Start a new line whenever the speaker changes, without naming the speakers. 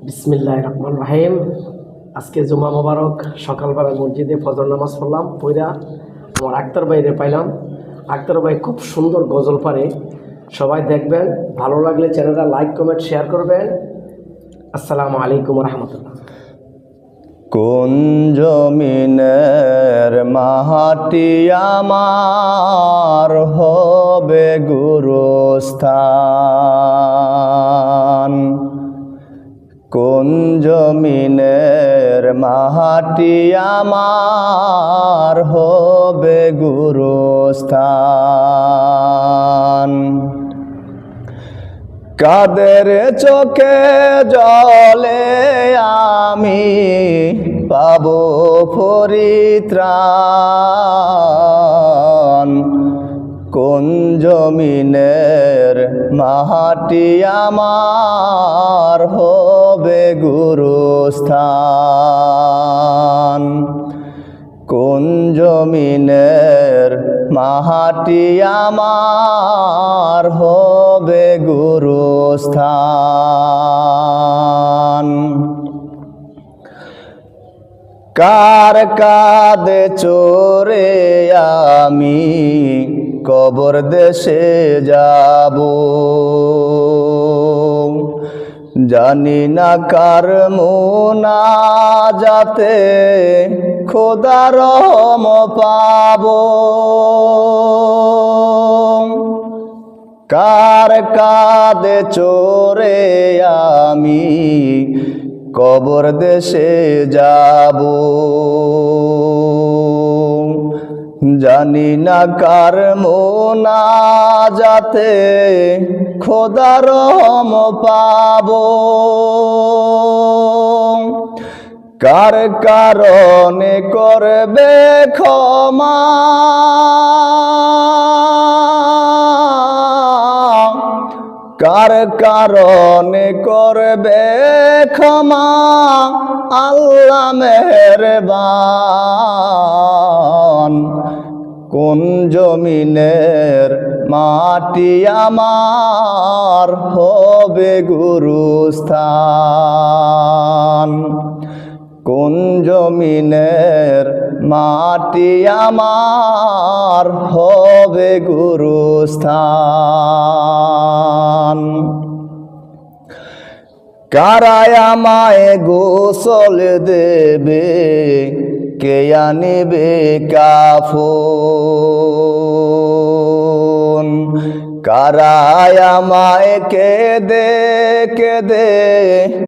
বিসমিল্লাহির রহমানির রহিম। আজকে জুমা মোবারক। সকালবেলা মসজিদে ফজর নামাজ পড়লাম, পড়া আমার আক্তার ভাইরে পাইলাম। আক্তার ভাই খুব সুন্দর গজল পারে, সবাই দেখবেন। ভালো লাগলে চ্যানেলটা লাইক কমেন্ট শেয়ার করবেন। আসসালামু আলাইকুম রহমতুল্লাহ।
কোন জমিনের মাটি আমার হবে গুরুস্থান, কোন জমিনের মাটি আমার হবে গুরুস্থান। কাদের চোখে জলে আমি পাবো পরিত্রাণ, কোন জমিনের মাটি আমার হবে গুরুস্থান, কোন জমিনের মাটি আমার হবে গুরুস্থান। কার কাঁধে চড়ে আমি কবর দেশে যাব, জানি না কার মুনাজাতে খোদার রহম পাবো। কার কাঁধে চড়ে আমি কবর দেশে যাব, জানি না কার মুনাজাতে খোদার রহম পাবো। কার কারণে করবে ক্ষমা, কার কারণে করবে ক্ষমা আল্লাহ মেহেরবান, কোন জমিনের মাটি আমার হবে গুরুস্থান, কোন জমিনের মাটি আমার হবে গুরুস্থান। কারায় আমায় গোসল দেবে, কে আনিবে কাফন, কারায় আমায় কেঁদে কেঁদে